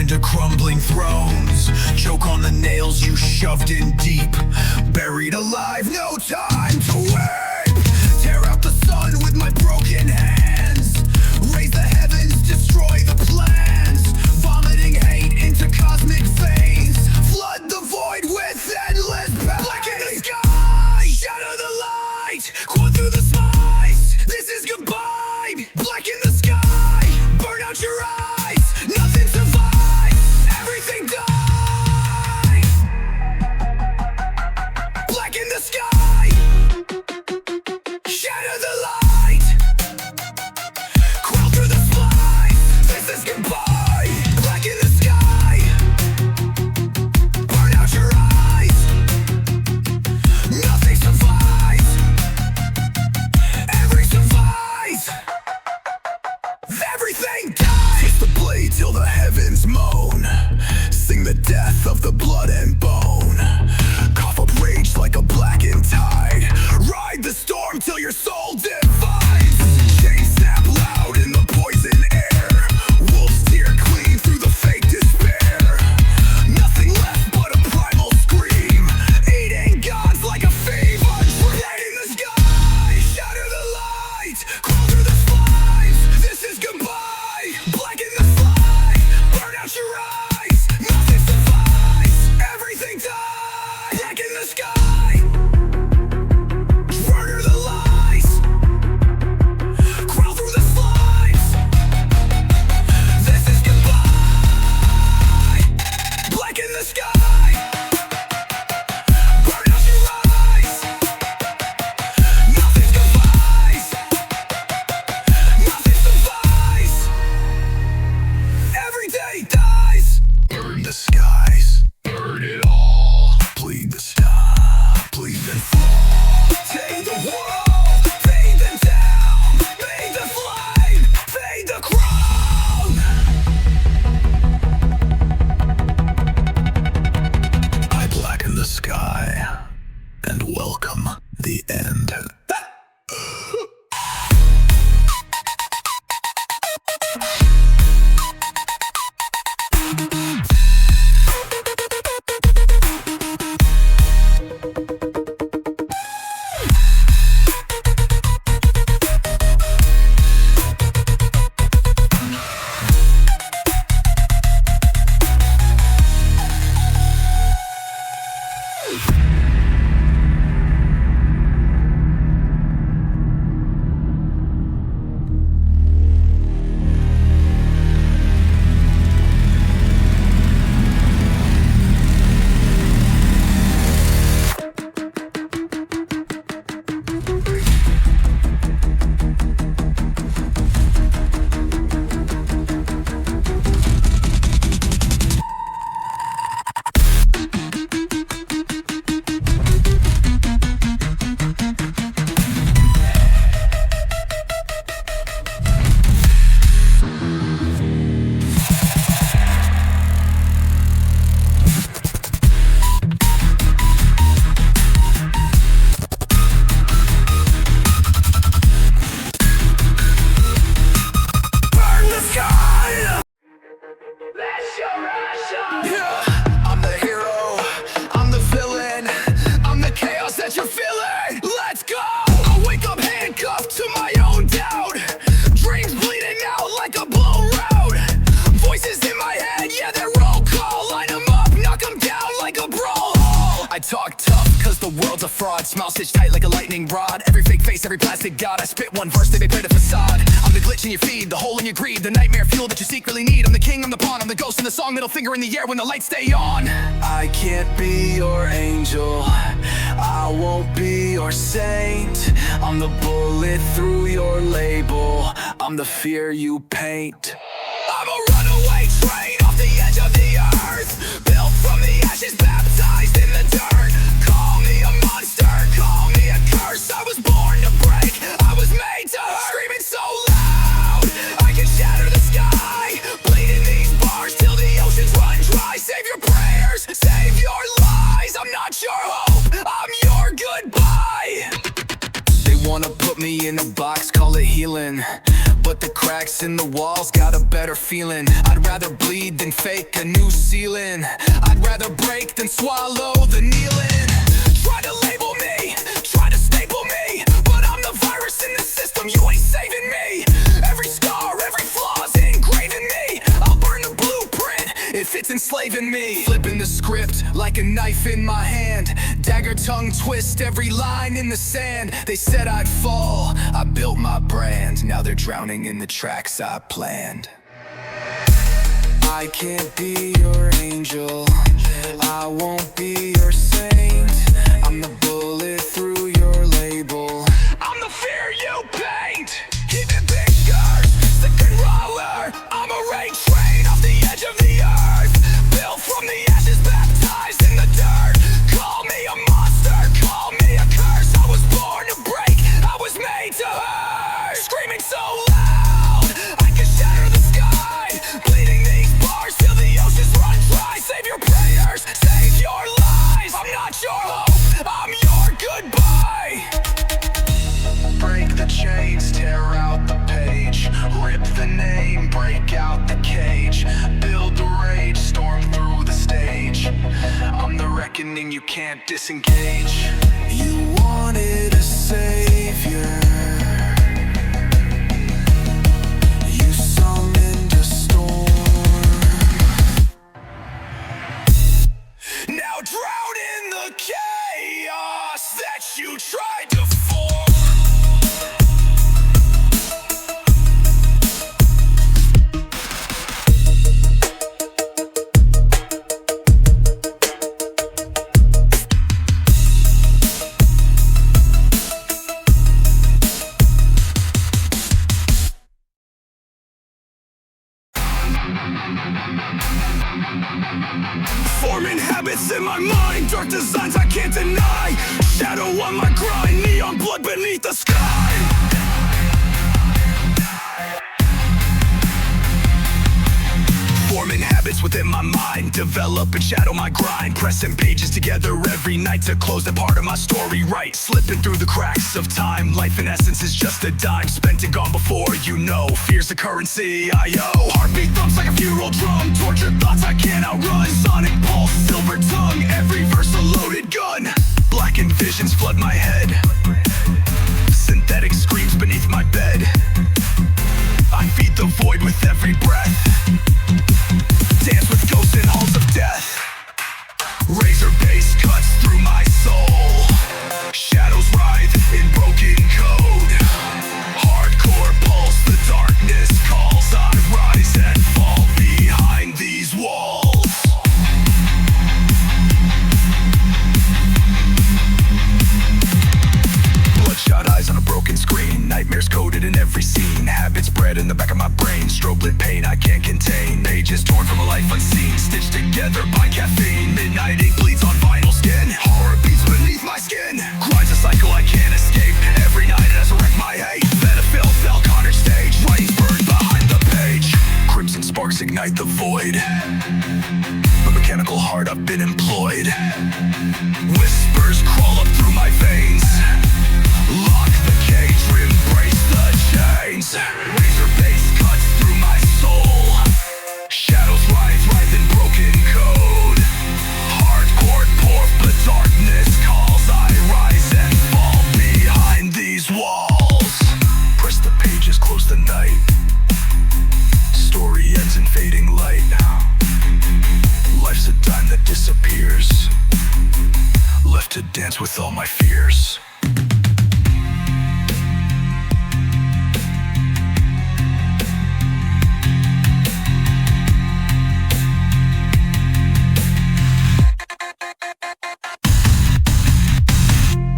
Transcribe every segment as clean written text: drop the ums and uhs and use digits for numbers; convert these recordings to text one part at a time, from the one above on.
into crumbling thrones. Choke on the nails you shoved in deep. Buried alive, no time to weep. Tear out the sun with my broken hands. Raise the heavens, destroy the plans. Vomiting hate into cosmic veins. Flood the void with endless pain. Black in the sky, shadow the light. Quote through the spice, this is goodbye. Black in the sky, burn out your eyes. Nothing survives, everything dies. Black in the sky, shadow the light. Crawl through the spice, this is goodbye. Black in the sky, burn out your eyes. Nothing survives, every survives. Everything dies. Twist the blade till the heavens moan. Sing the death of the blood and bone. Cough up rage like a blackened tide. Ride the storm till your soul divides. Chains snap loud in the poison air. Wolves tear clean through the fake despair. Nothing left but a primal scream. Eating gods like a fever dream. In the sky, shatter the light. Crawl through the flies, this is goodbye. Black in the sky, burn out your eyes. Nothing survives, everything dies. Black in the sky, murder the lies. Crawl through the slides, this is goodbye. Black in the sky, burn out your eyes. Nothing survives, nothing survives. Every day dies. Burn the skies, burn it all. Bleed the sky, bleed and fall. Take the world, fade them down. Fade the flame, fade the crown. I blacken the sky and welcome the end. Yeah, I'm the hero, I'm the villain, I'm the chaos that you're feeling. Let's go! I wake up handcuffed to my own doubt. Dreams bleeding out like a blown road. Voices in my head, yeah, they're roll call. Line them up, knock them down like a brawl. I talk tough cause the world's a fraud. Smile stitched tight like a lightning rod. Every fake face, every plastic god. I spit one verse, they play the facade. I'm the glitch in your feed, the hole in your greed, the nightmare fuel that you secretly need. I'm the king, I'm the pawn, I'm the ghost in the song, middle finger in the air when the lights stay on. I can't be your angel, I won't be your saint. I'm the bullet through your label, I'm the fear you paint. I'm a runaway train off the edge of the earth, built from the ashes, baptized in the dirt. Call me a monster, call me a curse. I was born to break, I was made to hurt. Screaming so loud, I can shatter the sky. Bleeding these bars till the oceans run dry. Save your prayers, save your lies. I'm not your hope, I'm your goodbye. They wanna put me in a box, call it healing, but the cracks in the walls got a better feeling. I'd rather bleed than fake a new ceiling. I'd rather break than swallow the kneeling. Try to label me, try to staple me, but I'm the virus in the system, you ain't saving me. Every scar, every flaw's engraved in me. I'll burn the blueprint if it's enslaving me. Flipping the script like a knife in my hand, dagger tongue twist every line in the sand. They said I'd fall, I built my brand. Now they're drowning in the tracks I planned. I can't be your angel, I won't be your saint. I'm the bullet through your label, I'm the fear you paint. Hidden pictures, sick and roller, I'm a rain train off the edge of the earth, built from the ashes, baptized in the dirt. Call me a monster, call me a curse. I was born to break, I was made to hurt. Screaming so loud, I can shatter the sky. Bleeding these bars till the oceans run dry. Save your prayers, save your lies. I'm not your hope, I'm your goodbye. Break the chains, tear out the page, rip the name, break out the cage, build the rage, storm through the stage. I'm the reckoning you can't disengage. You wanted a savior, you summoned a storm. Now drown in the chaos that you tried to form. Forming habits in my mind, dark designs I can't deny. Shadow on my grind, neon blood beneath the sky. Forming habits within my mind, develop and shadow my grind. Pressing pages together every night to close that part of my story right. Slipping through the cracks of time, life in essence is just a dime. Spent and gone before you know, fear's the currency I owe. Heartbeat thumps like a funeral drum, tortured thoughts I can't outrun. Sonic pulse, silver tongue, every verse a loaded gun. Blackened visions flood my head, synthetic screams beneath my bed. I feed the void with every breath, dance with ghosts in halls of death. Razor bass cuts through my soul, shadows writhe in broken code. Hardcore pulse, the darkness calls. I rise and fall behind these walls. Bloodshot eyes on a broken screen, nightmares coded in every scene. Habits bred in the back of my brain, strobe lit pain I can't contain. Pages torn from a life unseen, stitched together by caffeine. Midnight ink bleeds on vinyl skin, horror beats beneath my skin. Grinds a cycle I can't escape, every night it has to wreck my hate. Venefield fell Connor stage, writings burned behind the page. Crimson sparks ignite the void, a mechanical heart I've been employed. Whispers crawl up through my veins, lock the cage, embrace the chains. Razor bass cuts through my soul, shadows writhe in broken code. Hardcore pour, but darkness calls. I rise and fall behind these walls. Press the pages, close the night, story ends in fading light. Life's a dime that disappears, left to dance with all my fears.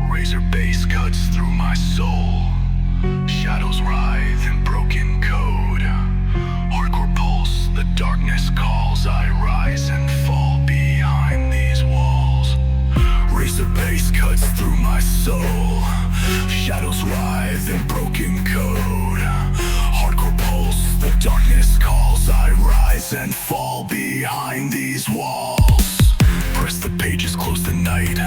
Razor bass cuts through my soul, shadows writhe in broken code. Hardcore pulse, the darkness calls. I rise and fall behind these walls. Razor bass cuts through my soul, shadows writhe in broken code. Hardcore pulse, the darkness calls. I rise and fall behind these walls. Press the pages, close the night,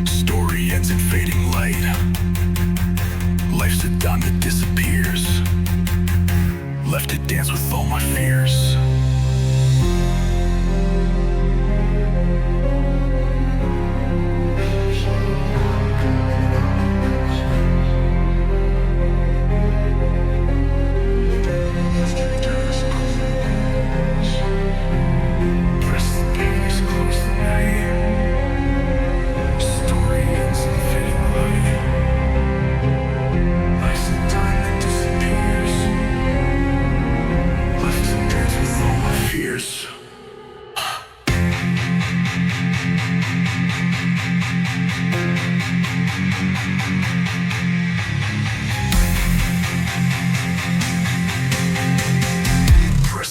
story ends in fading light. Life life's a dime that disappears, left to dance with all my fears.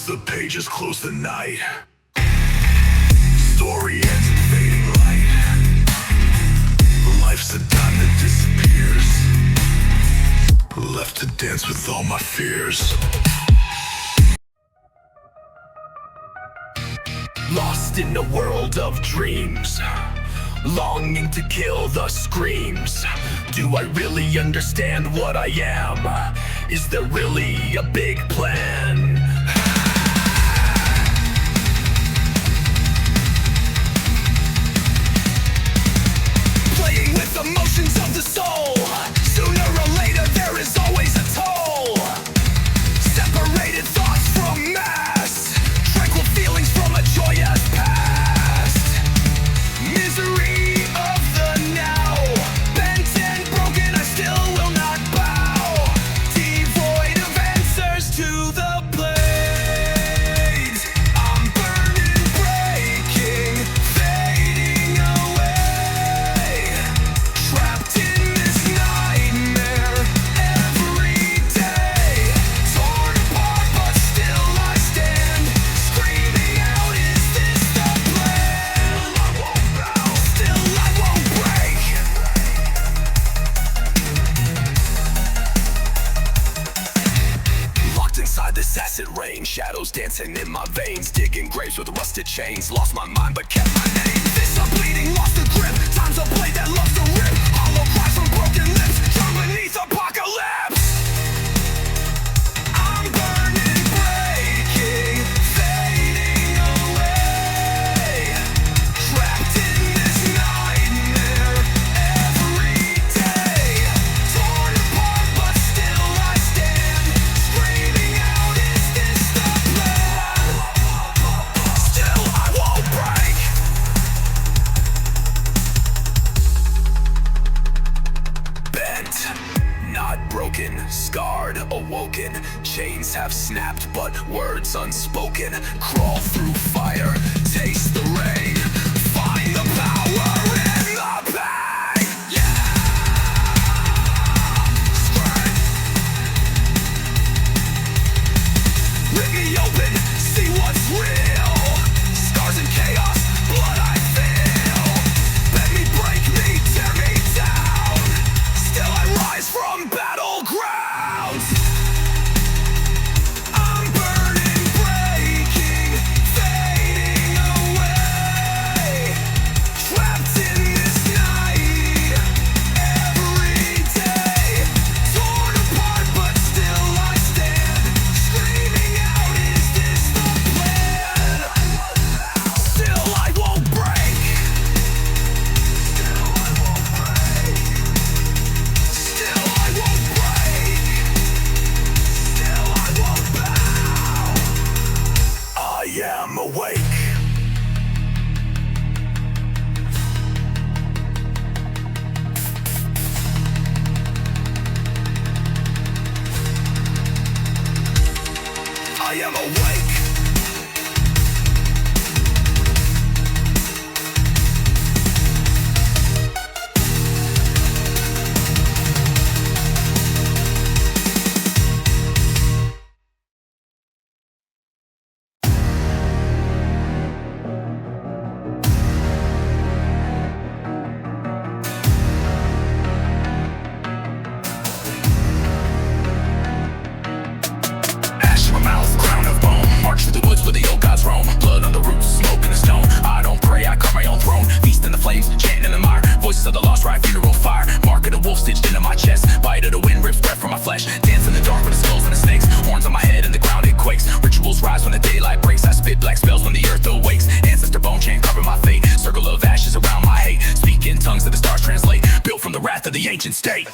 The pages close the night. Story ends in fading light. Life's a dime that disappears, left to dance with all my fears. Lost in a world of dreams, longing to kill the screams. Do I really understand what I am? Is there really a big plan? Playing with emotions of the soul. Sooner or later there is always a toll. Separated thoughts from mass, tranquil feelings from a joyous past. Misery of the now, bent and broken I still will not bow. Devoid of answers to the blades. I'm burning, breaking, fading away. Trapped in this nightmare every day. Torn apart but still I stand, screaming out, is this the plan? I won't bow, still I won't break. Locked inside this acid rain, shadows dancing in my veins, digging graves with rusted chains. Lost my mind but kept my name. This I'm bleeding, lost the grip. Time's a blade that loves to rip. Hollow cries from broken lips, drown beneath apocalypse. I'm burning, breaking, fading away. Trapped in this nightmare every day. Torn apart but still I stand, screaming out, is this the plan? Still I won't break. Bent, not broken, scarred, awoken. Chains have snapped, but words unspoken. Crawl through fire, taste the rain. Find the power in the pain. Yeah! Strength. Rip me open, see what's real. Scars and chaos, blood I feel. Bend me, break me, tear me down. Still I rise from battlegrounds. I'm burning, breaking, fading away. Trapped in this night every day. Torn apart but still I stand, screaming out, is this the plan? Still I won't break. Still I won't break. Still I won't break. Still I won't bow. I am awake. I am awake. Ash from mouth, crown of bone. state.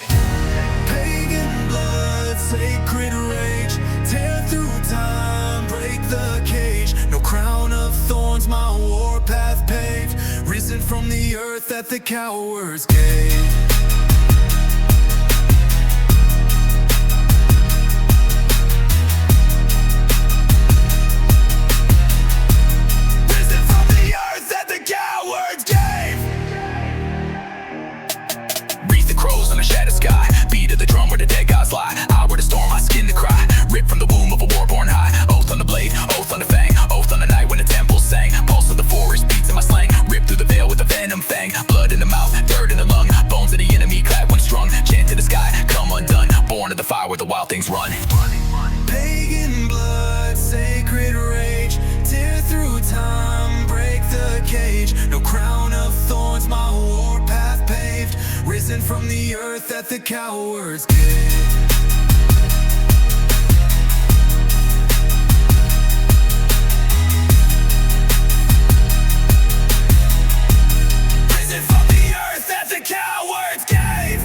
Pagan blood, sacred rage, tear through time, break the cage. No crown of thorns, my warpath paved, risen from the earth that the cowards gave. Crows on a shattered sky, beat of the drum where the dead gods lie. I were the storm, my skin to cry, ripped from the womb of a war-born high. Oath on the blade, oath on the fang, oath on the night when the temple sang. Pulse of the forest beats in my slang, ripped through the veil with a venom fang. Blood in the mouth, dirt in the lung, bones of the enemy clad when strung. Chant to the sky, come undone, born of the fire where the wild things run. Pagan blood, sacred rage, tear through time, break the cage. No crown of thorns, my warpath paved, risen from the earth that the cowards gave. Risen from the earth that the cowards gave.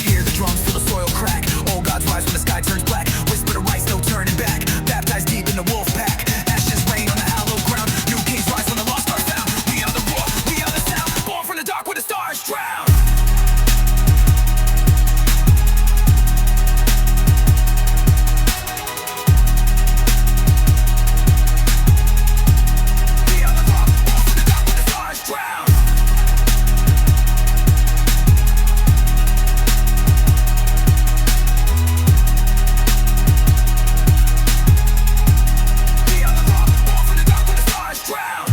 Hear the drums, feel the soil crack. Old gods rise when the sky turns black. Whisper to rights, no turning back. Baptized deep in the wolf pack. Ashes rain on the hallowed ground. New kings rise when the lost are found. We are the roar, we are the sound. Born from the dark where the stars drown. We are the roar, born from the dark where the stars drown. We are the roar, born from the dark where the stars drown.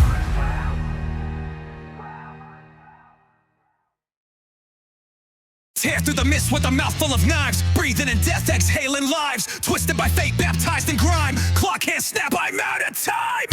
Tear through the mist with a mouthful of knives, breathing in death, exhaling lives. Twisted by fate, baptized in grime. Clock can't snap, I'm out of time.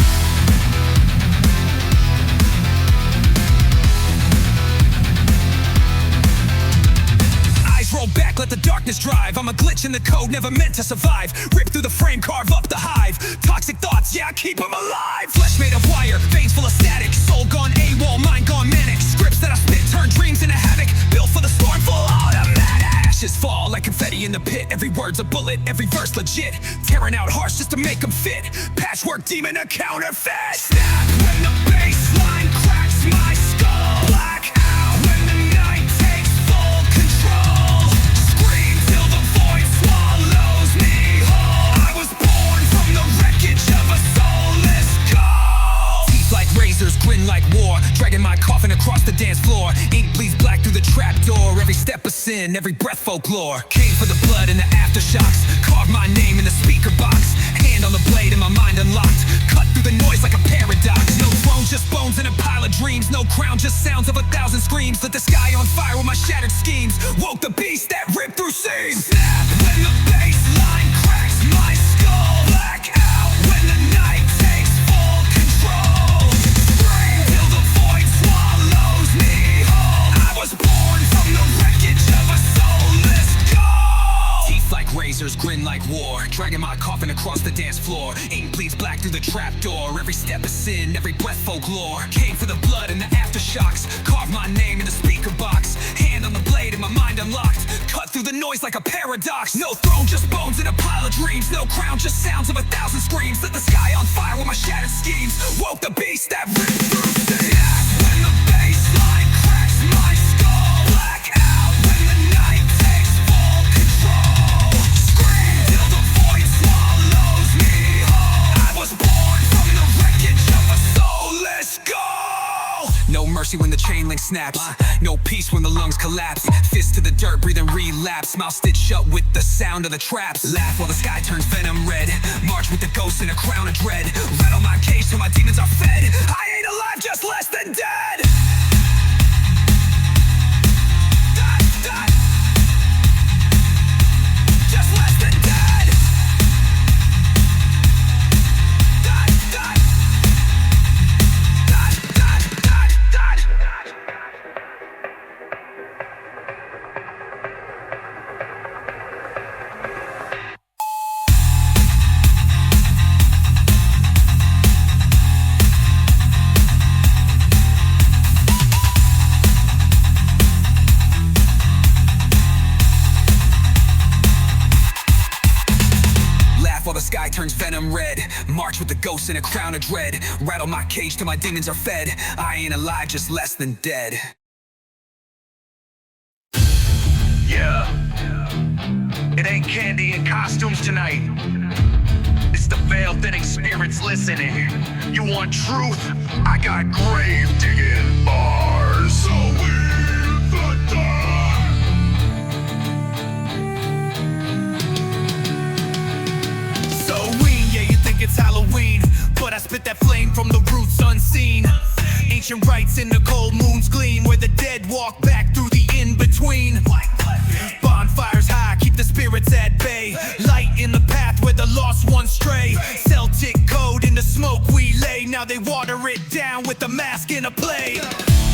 Eyes roll back, let the darkness drive. I'm a glitch in the code, never meant to survive. Rip through the frame, carve up the hive. Toxic thoughts, yeah, I keep them alive. Flesh made of wire, veins full of static. Soul gone AWOL, mind gone manic. Scripts that I spit turn dreams into havoc. Built for the storm, full automatic. Ashes fall like confetti in the pit. Every word's a bullet, every verse legit. Tearing out hearts just to make them fit. Patchwork demon, a counterfeit. Snap when the baseline cracks my skull. Black out when the night takes full control. Scream till the void swallows me whole. I was born from the wreckage of a soulless ghost. Teeth like razors, grin like war. Dragging my coffin across the dance floor. Ink bleeds black through the trapdoor. Every step a sin, every breath folklore. Came for the blood and the aftershocks. Carved my name in the speaker box. Hand on the blade and my mind unlocked. Cut through the noise like a paradox. No throne, just bones and a pile of dreams. No crown, just sounds of 1,000 screams. Lit the sky on fire with my shattered schemes. Woke the beast that ripped through seams. Snap when the baseline cracks my skull. Black out when the night takes full control. Scream till the void swallows me whole. I was born from the wreckage of a soulless ghost. Teeth like razors, grin like war. Dragging my coffin across the dance floor. Ink bleeds black through the trapdoor. Every step is sin, every breath folklore. Came for the blood and the aftershocks. Carved my name in the speaker box. Hand on the blade and my mind unlocked. Cut through the noise like a paradox. No throne, just bones and a pile of dreams. No crown, just sounds of 1,000 screams. Lit the sky on fire with my shattered schemes. Woke the beast that ripped through seams. Snap when the baseline cracks my skull. Black out when the night takes full control. Scream till the void swallows me whole. I was born from the wreckage of a soulless ghost. No mercy when the chain link snaps. No peace when the lungs collapse. Fist to the dirt, breathe and relapse. Mouth stitched shut with the sound of the traps. Laugh while the sky turns venom red. March with the ghosts in a crown of dread. Rattle my cage till my demons are fed. I ain't alive, just less than dead. Just less than dead. in red, march with the ghosts in a crown of dread. Rattle my cage till my demons are fed. I ain't alive, just less than dead. Yeah, it ain't candy and costumes tonight. It's the veiled thinning spirits listening. You want truth? I got grave digging bars. So in the dark. Halloween, yeah, you think it's Halloween, but I spit that flame from the roots unseen. Ancient rites in the cold moon's gleam, where the dead walk back through the in-between. Bonfires high, keep the spirits at bay. Light in the path where the lost ones stray. Celtic code in the smoke we lay. Now they water it down with the mask in a play.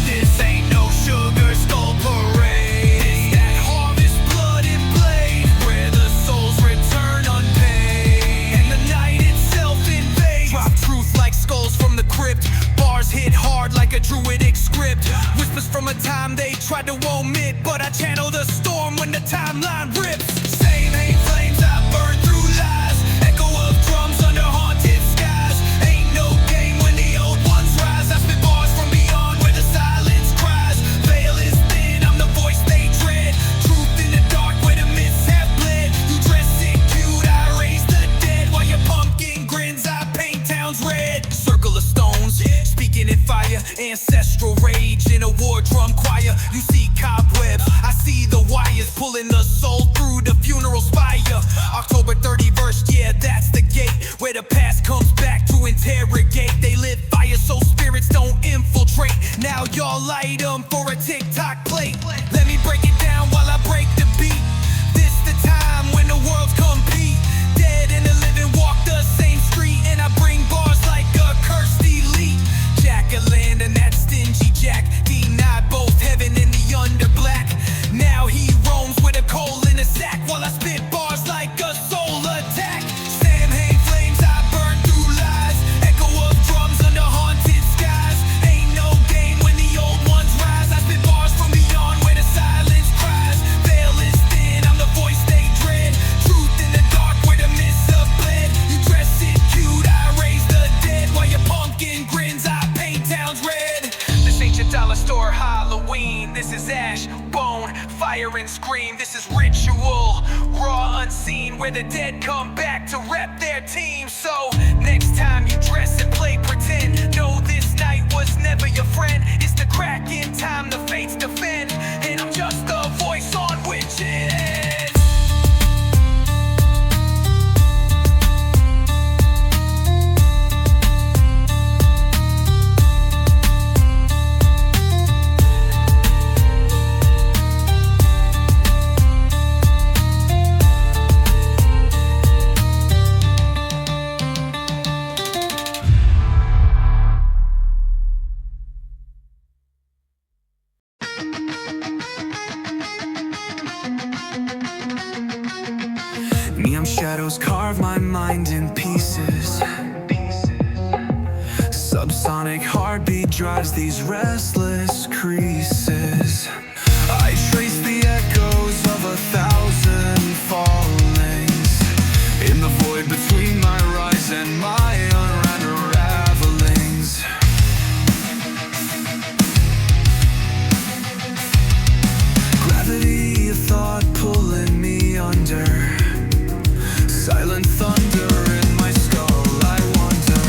This ain't no sugar skull parade. It's that harvest blood and blade, where the souls return unpaid, and the night itself invades. Drop truth like skulls from the crypt. Bars hit hard like a druidic script. Whispers from a time they tried to omit, but I channel the storm when the timeline rips. Same hate flames I burn through lies. Echo of drums under haunted skies. Ain't no game when the old ones rise. I spit bars from beyond where the silence cries. Veil is thin, I'm the voice they dread. Truth in the dark where the myths have bled. You dress it cute, I raise the dead, while your pumpkin grins, I paint towns red. Circle of stones, speaking in fire. Ancestral rage in a war drum choir. You see cobwebs, I see the wires pulling the soul through the funeral spire. October 31st, yeah, that's the gate where the past comes back to interrogate. They lit fire so spirits don't infiltrate. Now y'all light them for a TikTok plate. Let me break it down while I break the beat. This the time when the worlds compete. Dead and the living walk the same street, and I bring bars like a cursed elite. Jack-o'-land and that stingy Jack denied both heaven and the under black. Now he roams with a coal in a sack, while I spit bars like a soul attack. Samhain flames I burn through lies. Echo of drums under haunted skies. Ain't no game when the old ones rise. I spit bars from beyond where the silence cries. Veil is thin, I'm the voice they dread. Truth in the dark where the myths have bled. You dress it cute, I raise the dead, while your pumpkin grins, I paint towns red. This ain't your dollar store Halloween. This is ash, bone, fire and scream. This is ritual, raw, unseen, where the dead come back to rep their team. So next time you dress and play pretend, know this night was never your friend. It's the crack in time the fates defend, and I'm just the voice on which it ends. Neon shadows carve my mind in pieces. Subsonic heartbeat drives these restless creases. I trace the echoes of 1,000 fallings in the void between my rise and my unravelings. Gravity, a thought pulling me under. Silent thunder in my skull, I wonder.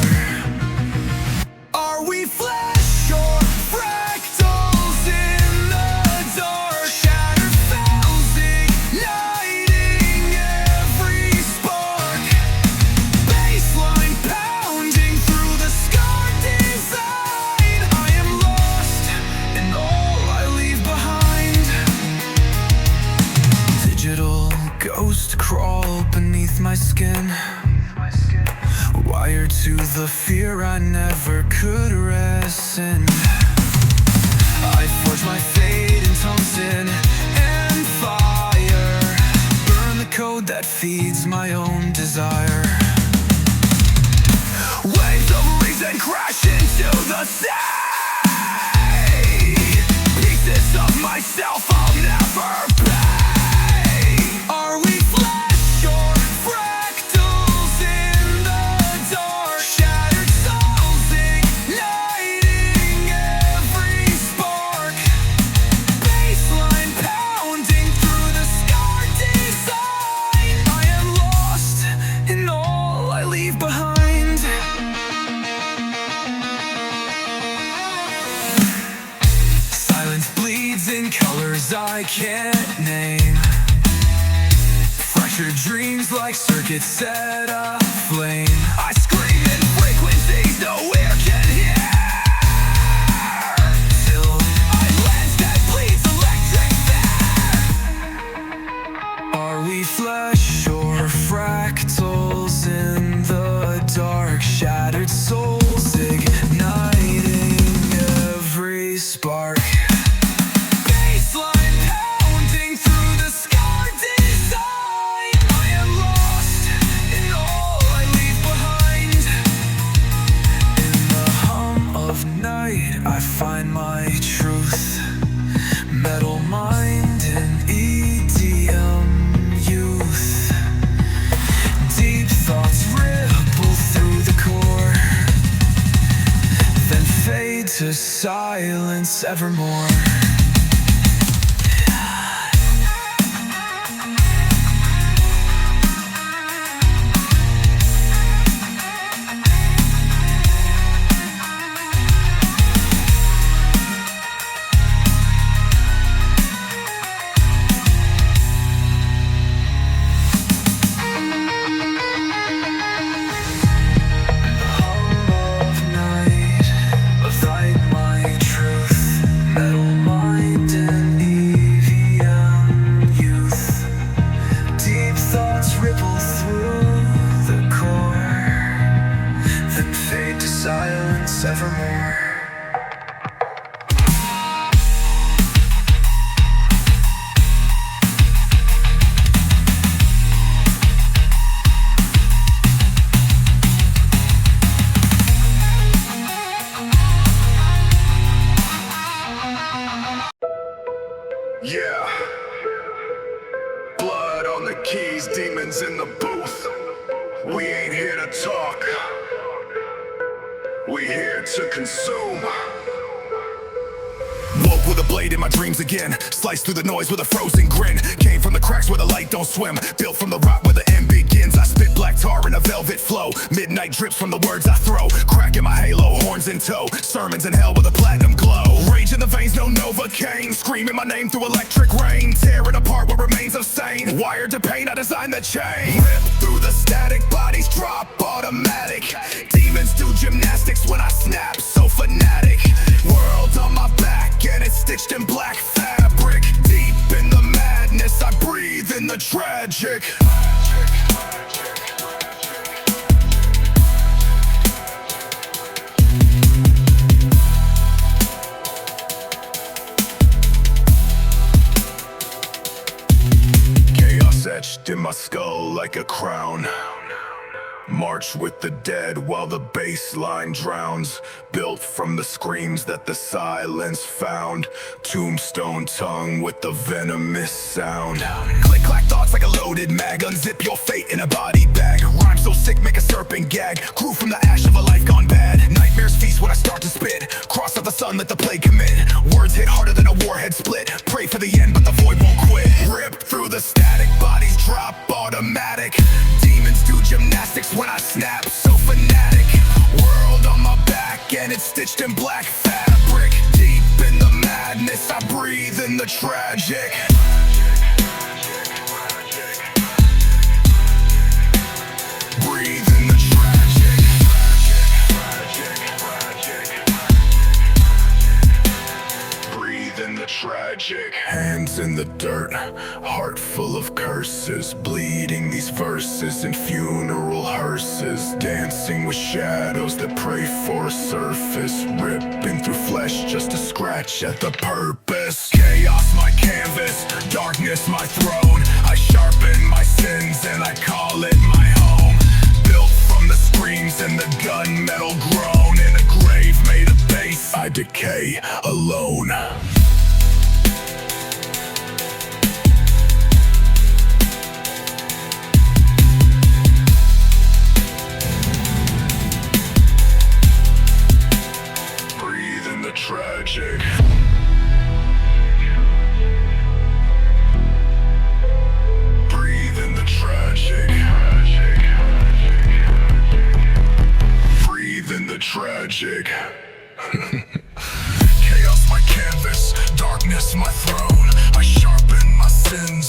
Are we flesh or fractals in the dark? Shattered fells igniting every spark. Baseline pounding through the scarred design. I am lost in all I leave behind. Digital ghost crawl beneath my skin, wired to the fear I never could rescind. I forge my fate in tungsten and fire, burn the code that feeds my own desire. Waves of reason crash into the sea. Pieces of myself I'll never pay. Are we flesh or fractals in the in colors I can't name. Fractured dreams like circuits set aflame. I scream in frequencies no ear can hear, till my lens that bleeds electric fear. Are we flesh or fractals in the dark? Shattered souls igniting every spark. Baseline pounding through the scar design. I am lost in all I leave behind. In the hum of night I find my truth. Metal mind and EDM youth. Deep thoughts ripple through the core, then fade to silence evermore. Silence evermore. Yeah. Blood on the keys, demons in the booth. We ain't here to talk. We here to consume. Woke with a blade in my dreams again. Sliced through the noise with a frozen grin. Came from the cracks where the light don't swim. Built from the rock where the end begins. I spit black tar in a velvet flow. Midnight drips from the words I throw. Crack in my halo, horns in tow. Sermons in hell with a platinum glow. Rage in the veins, no Novocaine. Screaming my name through electric rain. Tearing apart what remains of sane. Wired to pain, I designed the chain. Rip through the static, bodies drop automatic. Demons do gymnastics when I snap, so fanatic. World on my back and it's stitched in black fabric. Deep in the madness, I breathe in the tragic. Chaos etched in my skull like a crown. March with the dead while the bass line drowns. Built from the screams that the silence found. Tombstone tongue with the venomous sound. Click clack thoughts like a loaded mag. Unzip your fate in a body bag. Rhyme so sick make a serpent gag. Grew from the ash of a life gone bad. Nightmares feast when I start to spit. Cross out the sun, let the plague commit. Words hit harder than a warhead split. Pray for the end but the void won't quit. Rip through the static, bodies drop automatic. Demons do gymnastics when I snap, so fanatic. World on my back and it's stitched in black fabric. Deep in the madness, I breathe in the tragic. Breathe in the tragic. Breathe in the tragic. Hands in the dirt, heart full of curses. Bleeding these verses in funeral hearses. Dancing with shadows that pray for a surface. Ripping through flesh just to scratch at the purpose. Chaos my canvas, darkness my throne. I sharpen my sins and I call it my home. Built from the screams and the gunmetal groan. In a grave made of base, I decay alone. Tragic. Breathe in the tragic. Breathe in the tragic. Chaos my canvas, darkness my throne.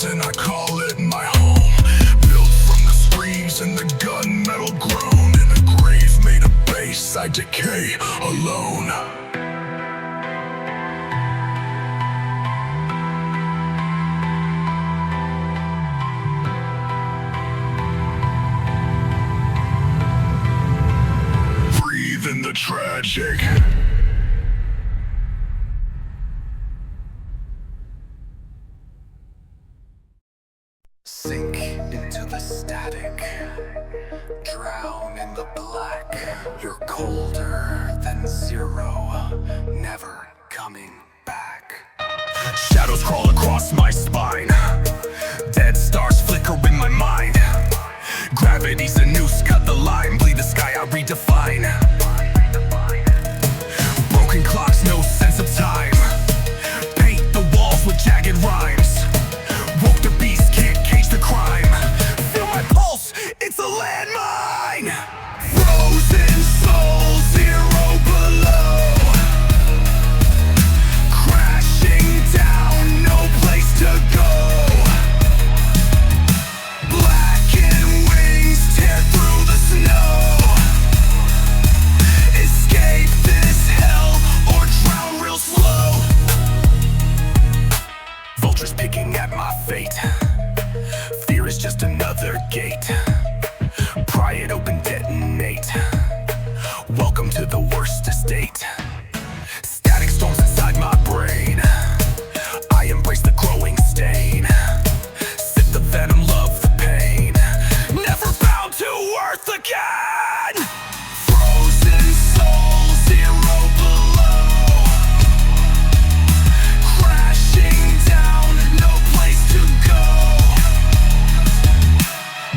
and I call it my home. Built from the screams and the gunmetal groan. In a grave made of base, I decay alone. Breathe in the tragic. Sink into the static, drown in the black. You're colder than zero, never coming back. Shadows crawl across my spine. Dead stars flicker in my mind. Gravity's a noose, cut the line. Bleed the sky, I redefine. Broken clocks, no sense of time. Paint the walls with jagged rhymes. Woke the beast, can't cage the crime. Feel my pulse, it's a landmine. Frozen soul, zero below. Crashing down, no place to go. Blackened wings tear through the snow. Escape this hell or drown real slow. Vultures picking at my fate. Fear is just another gate. Pry it open, detonate. Welcome to the worst estate. Static storms inside my brain. I embrace the growing stain. Sip the venom, love the pain. Never bound to earth again. Frozen soul, zero below. Crashing down, no place to go.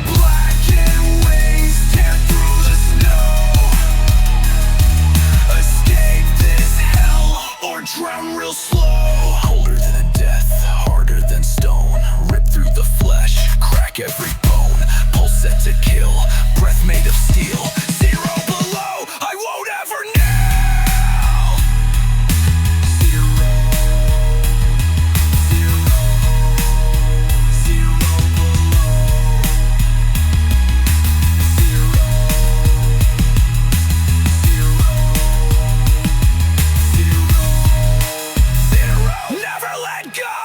Blackened wings tear through the snow. Escape this hell or drown real slow. Colder than death, harder than stone. Rip through the flesh, crack every bone. Pulse set to kill, breath made of steel. Zero below, I won't ever know. Zero, zero, zero below. Zero, zero, zero, zero. Never let go.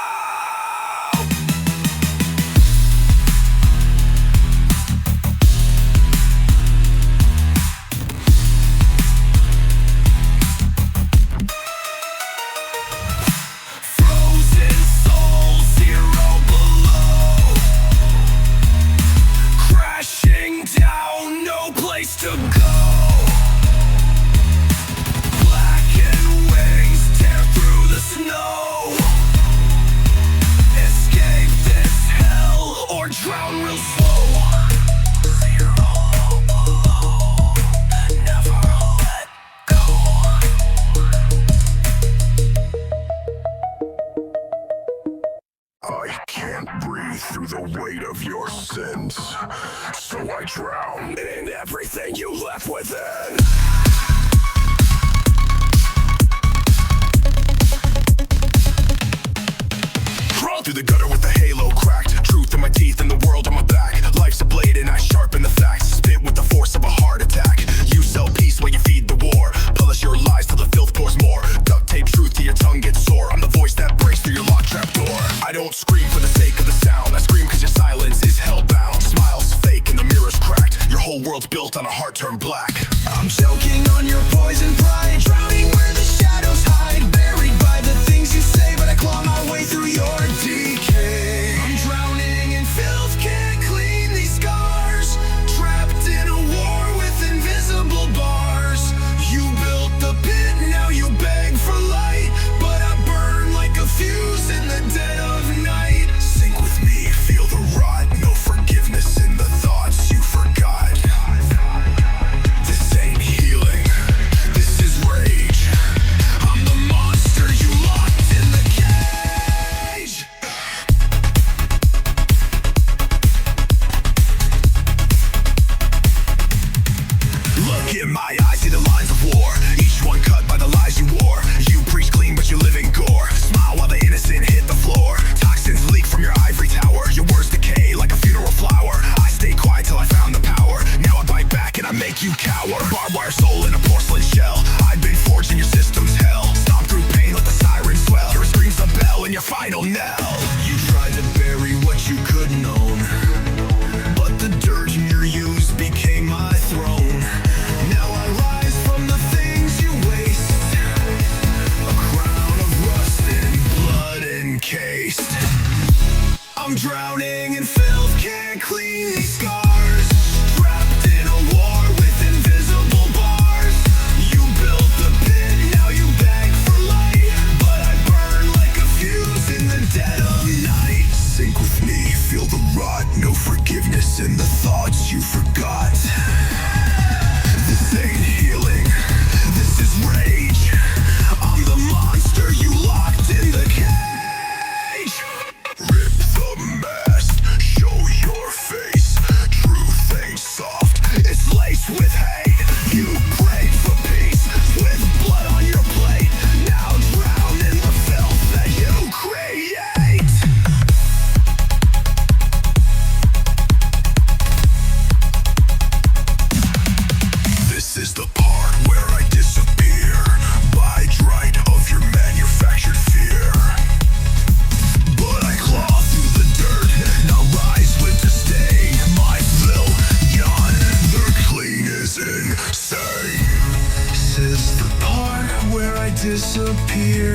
Frozen soul, zero below. Crashing down, no place to go. Blackened wings tear through the snow. Escape this hell or drown real slow. Zero below, never let go. I can't breathe through the weight of your sins, so I drown in everything you left within. Crawl through the gutter with the halo cracked. Truth in my teeth and the world on my back. Life's a blade and I sharpen the facts. Spit with the force of a heart attack. You sell peace while you feed the war. Polish your lies till the filth pours more. Duct tape truth till your tongue gets sore. I'm the voice that breaks through your locked trap door. I don't scream for the sake of the sound. I scream cause your silence is hellbound. Smiles fake and the mirror's cracked. Your whole world's built on a heart turned black. I'm choking on your poison pride. Drowning where the shadows hide. Buried by the things you say, but I claw my way through your decay. I'm drowning in filth, can't clean these scars. Trapped in a war with invisible bars. You built the pit, now you beg for light. But I burn like a fuse in the dead of night.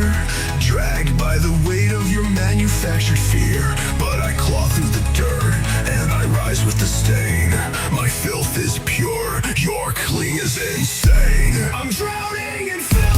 here, dragged by the weight of your manufactured fear. But I claw through the dirt, and I rise with the stain. My filth is pure, your clean is insane. I'm drowning in filth.